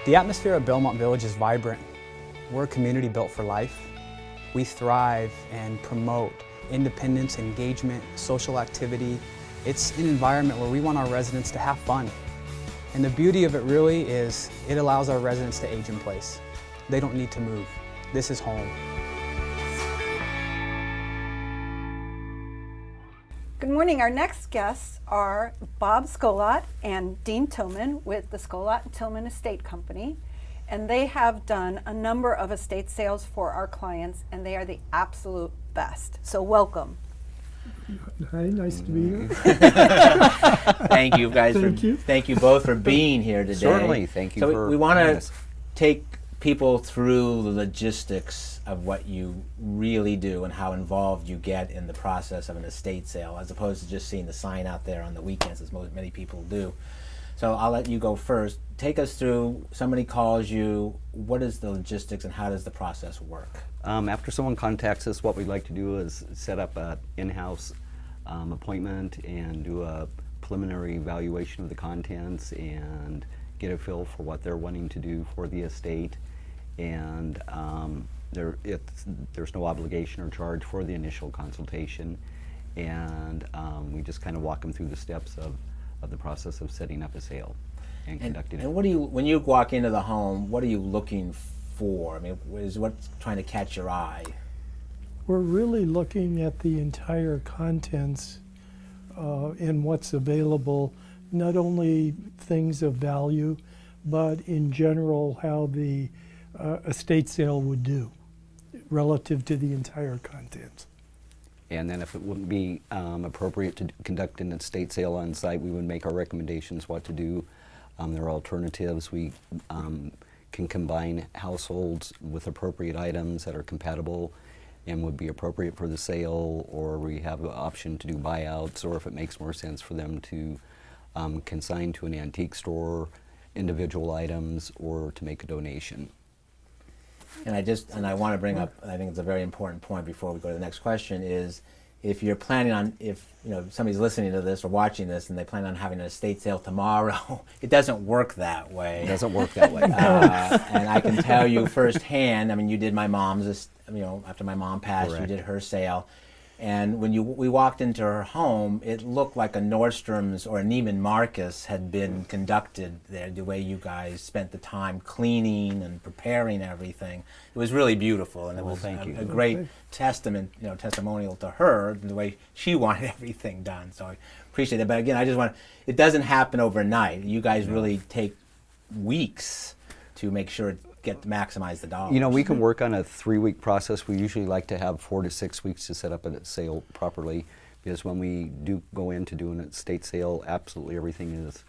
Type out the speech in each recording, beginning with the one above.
The atmosphere at Belmont Village is vibrant. We're a community built for life. We thrive and promote independence, engagement, social activity. It's an environment where we want our residents to have fun. And the beauty of it really is it allows our residents to age in place. They don't need to move. This is home. Good morning. Our next guests are Bob Skolot and Dean Tillman with the Skolot and Tillman Estate Company. And they have done a number of estate sales for our clients, and they are the absolute best. So welcome. Hi, nice to be here. Thank you guys. Thank you. Both for being here today. Certainly, thank you So for we want having to us. take people through the logistics of what you really do and how involved you get in the process of an estate sale, as opposed to just seeing the sign out there on the weekends, as many people do. So I'll let you go first. Take us through, somebody calls you, what is the logistics and how does the process work? After someone contacts us, what we'd like to do is set up an in-house appointment and do a preliminary evaluation of the contents and get a feel for what they're wanting to do for the estate. And there's no obligation or charge for the initial consultation. And we just kind of walk them through the steps of the process of setting up a sale and conducting it. And what do you, when you walk into the home, what are you looking for? I mean, what's trying to catch your eye? We're really looking at the entire contents and what's available, not only things of value, but in general how the estate sale would do relative to the entire contents. And then if it wouldn't be appropriate to conduct an estate sale on site, we would make our recommendations what to do. There are alternatives. We can combine households with appropriate items that are compatible and would be appropriate for the sale, or we have the option to do buyouts, or if it makes more sense for them to consign to an antique store individual items or to make a donation. And I want to bring up, I think it's a very important point before we go to the next question, is if you're planning on, if somebody's listening to this or watching this and they plan on having an estate sale tomorrow, it doesn't work that way. It doesn't work that way. And I can tell you firsthand, I mean, you did my mom's, after my mom passed, Correct. you did her sale. And when we walked into her home, it looked like a Nordstrom's or a Neiman Marcus had been conducted there, the way you guys spent the time cleaning and preparing everything. It was really beautiful, and it Well, was thank you. a great testimonial to her, the way she wanted everything done. So I appreciate it. But again, it doesn't happen overnight. You guys really take weeks to make sure it maximize the dollars. We can work on a 3-week process. We usually like to have 4 to 6 weeks to set up a sale properly, because when we do go in to do an estate sale, absolutely everything is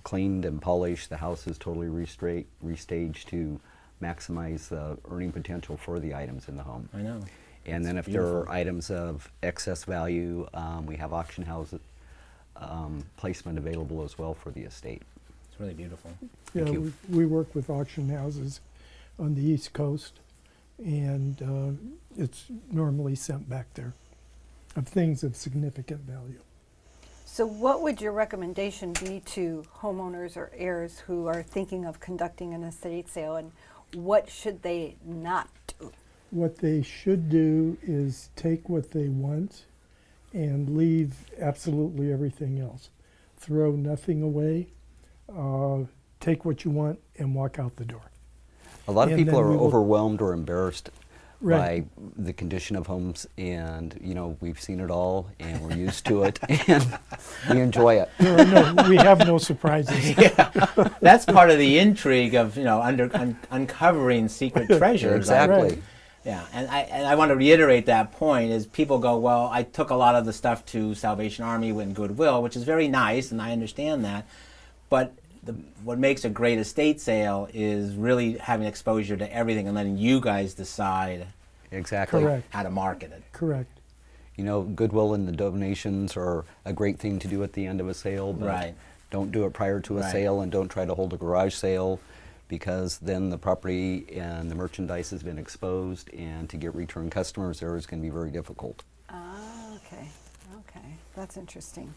cleaned and polished. The house is totally restaged to maximize the earning potential for the items in the home. I know. And then if there are items of excess value, we have auction house placement available as well for the estate. It's really beautiful. Yeah, Thank you. we work with auction houses on the East Coast, and it's normally sent back there of things of significant value. So what would your recommendation be to homeowners or heirs who are thinking of conducting an estate sale, and what should they not do? What they should do is take what they want and leave absolutely everything else. Throw nothing away, take what you want and walk out the door. A lot of And people then are we will- overwhelmed or embarrassed Right. by the condition of homes, and we've seen it all, and we're used to it, and we enjoy it. We have no surprises. That's part of the intrigue of uncovering secret treasures. Exactly. Right. Yeah, and I want to reiterate that point. Is people go, well, I took a lot of the stuff to Salvation Army and Goodwill, which is very nice, and I understand that, but what makes a great estate sale is really having exposure to everything and letting you guys decide Exactly. Correct. how to market it. Correct. Goodwill and the donations are a great thing to do at the end of a sale, but Right. don't do it prior to a Right. sale, and don't try to hold a garage sale, because then the property and the merchandise has been exposed, and to get return customers there is going to be very difficult. Okay, that's interesting.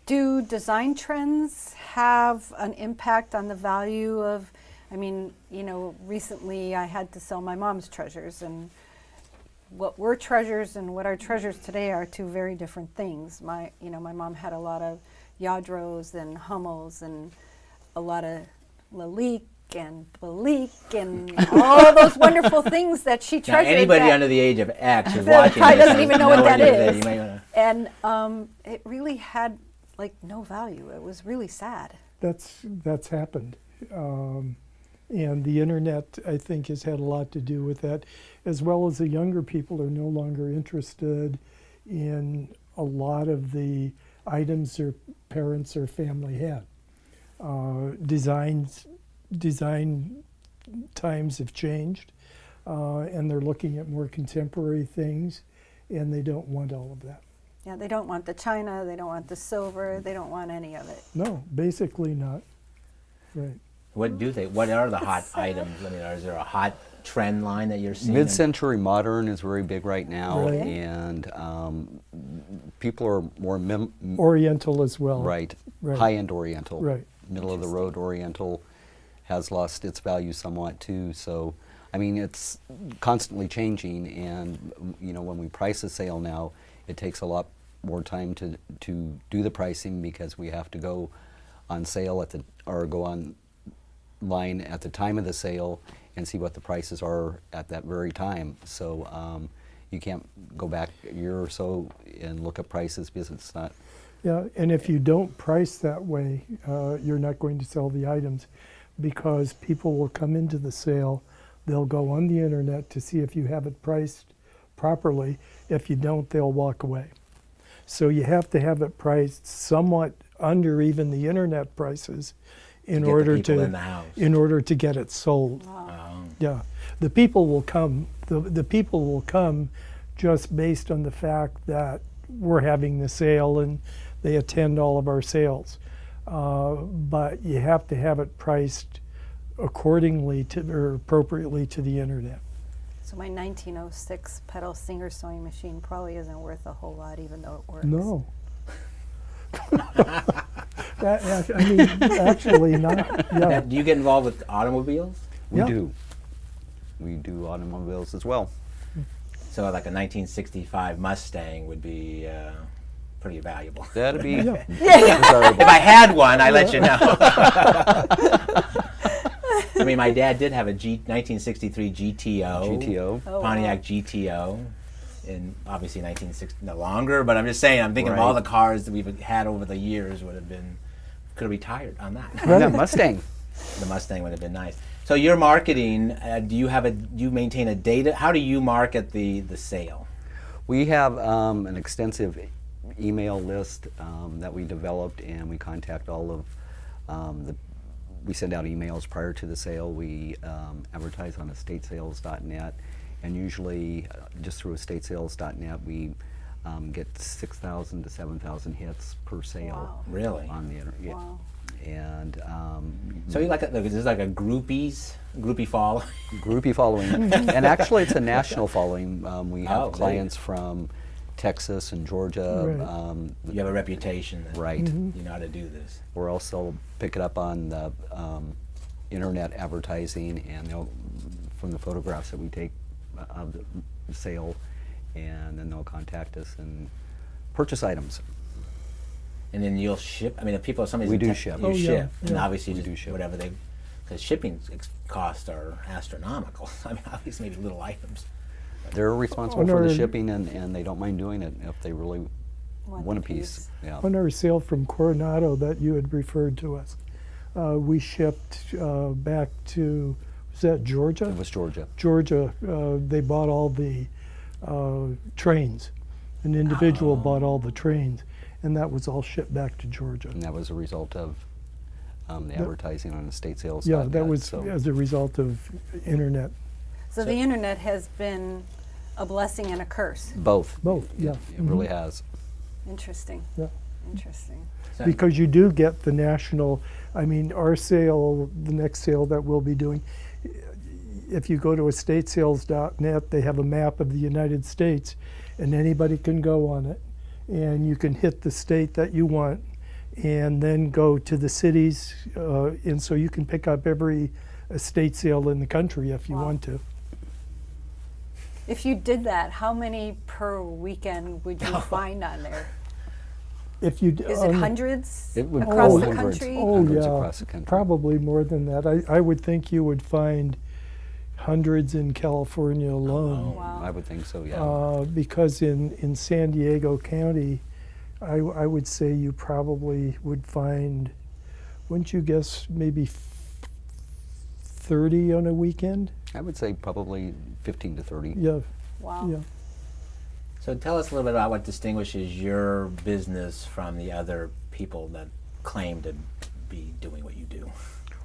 Do design trends have an impact on the value of I mean, you know, recently I had to sell my mom's treasures, and what were treasures and what are treasures today are two very different things. My mom had a lot of Lladros and Hummels and a lot of Lalique and Balik and all those wonderful things that she Now, treasured. anybody that- under the age of X who's that watching probably this doesn't has even know no what that idea is. You might wanna, And it really had like no value. It was really sad. That's happened. And the internet, I think, has had a lot to do with that, as well as the younger people are no longer interested in a lot of the items their parents or family had. Design times have changed, and they're looking at more contemporary things, and they don't want all of that. Yeah, they don't want the china, they don't want the silver, they don't want any of it. No, basically not. Right. what do they? What are the hot items? I mean, is there a hot trend line that you're seeing? Mid-century modern is very big right now, Right. and people are more Oriental as well. right, Right. high-end Oriental. Right. Middle of the road Oriental has lost its value somewhat too. So, I mean, it's constantly changing, and you know, when we price a sale now, it takes a lot more time to do the pricing because we have to go on sale at the or go online at the time of the sale and see what the prices are at that very time. So you can't go back a year or so and look at prices because it's not. Yeah, and if you don't price that way, you're not going to sell the items because people will come into the sale, they'll go on the internet to see if you have it priced properly. If you don't, they'll walk away. So you have to have it priced somewhat under even the internet prices in get the order people to in the house. in order to get it sold. Yeah, the people will come. The people will come just based on the fact that we're having the sale and they attend all of our sales. But you have to have it priced accordingly to or appropriately to the internet. So my 1906 pedal Singer sewing machine probably isn't worth a whole lot, even though it works. No. I mean, actually not. Now, Yeah. do you get involved with automobiles? We Yeah. do. We do automobiles as well. So like a 1965 Mustang would be pretty valuable. That'd be Yeah. desirable. If I had one, I'd let you know. I mean, my dad did have a 1963 GTO. GTO. Oh, Pontiac GTO. In obviously 1960, no longer, but I'm just saying, I'm thinking of all Right. the cars that we've had over the years could have retired on that. That Mustang. The Mustang would have been nice. So your marketing, do you maintain a data? How do you market the sale? We have an extensive email list that we developed, and we contact all of we send out emails prior to the sale. We advertise on estatesales.net, and usually just through estatesales.net we get 6,000 to 7,000 hits per sale Wow. Really? on the internet. Wow. And So you this is like a groupie fall. groupie following, and actually it's a national following. We have Oh, really? clients from Texas and Georgia. Right. You have a reputation that Right. you know how to do this. We're also picking up on the internet advertising and from the photographs that we take of the sale, and then they'll contact us and purchase items. And then you'll ship. I mean, if people, somebody's We in do Tex- ship. You Oh, yeah, ship, and yeah. obviously We just do ship. whatever because shipping costs are astronomical. I mean, obviously maybe little items. They're responsible On for the our- shipping, and they don't mind doing it if they really want a piece. Yeah. On our sale from Coronado that you had referred to us, we shipped back to, was that Georgia? It was Georgia. Georgia, they bought all the trains. An individual bought all the trains, and that was all shipped back to Georgia. And that was a result of the advertising on estatesales.net. Yeah, that was so. as a result of internet. So the internet has been a blessing and a curse. Both. Both, yeah. It really has. Interesting. Yeah. Interesting. So- Because you do get the national, I mean, our sale, the next sale that we'll be doing, if you go to estatesales.net, they have a map of the United States, and anybody can go on it. And you can hit the state that you want, and then go to the cities, and so you can pick up every estate sale in the country if you Wow. want to. If you did that, how many per weekend would you find on there? If you Is it hundreds It would across go the hundreds. country? Oh, Hundreds yeah, across the country. probably more than that. I would think you would find hundreds in California alone. Wow. I would think so, yeah. Because in San Diego County, I would say you probably would find, wouldn't you guess, maybe 30 on a weekend? I would say probably 15 to 30. Yeah, Wow. yeah. So tell us a little bit about what distinguishes your business from the other people that claim to be doing what you do.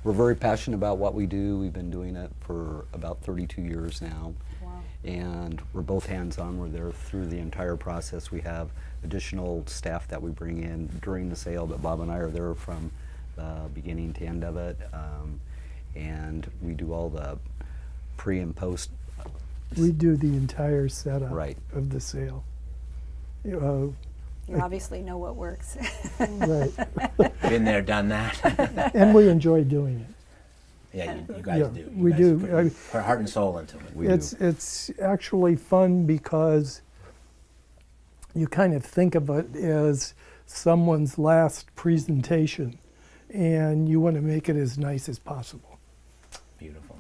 We're very passionate about what we do. We've been doing it for about 32 years now. Wow. And we're both hands-on. We're there through the entire process. We have additional staff that we bring in during the sale, but Bob and I are there from the beginning to end of it. And we do all the pre and post. We do the entire setup Right. of the sale. You obviously know what works. Right. Been there, done that. And we enjoy doing it. Yeah, you guys Yeah, do. You we guys do. Put heart and soul into it. We It's do. it's actually fun because you kind of think of it as someone's last presentation, and you want to make it as nice as possible. Beautiful.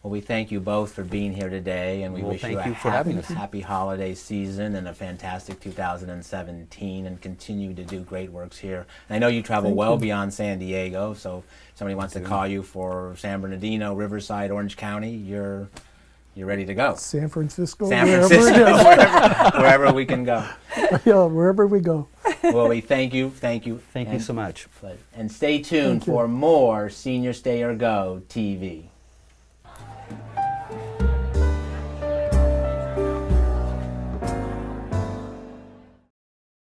Well, we thank you both for being here today, and we Well, wish you thank a you for having us. happy holiday season and a fantastic 2017, and continue to do great works here. And I know you travel Thank well you. beyond San Diego, so if somebody wants to call you for San Bernardino, Riverside, Orange County, you're ready to go. San Francisco, San wherever Francisco, it wherever we can go. is. Yeah, wherever we go. Well, we thank you. Thank you and- so much. And stay tuned Thank you. for more Senior Stay or Go TV.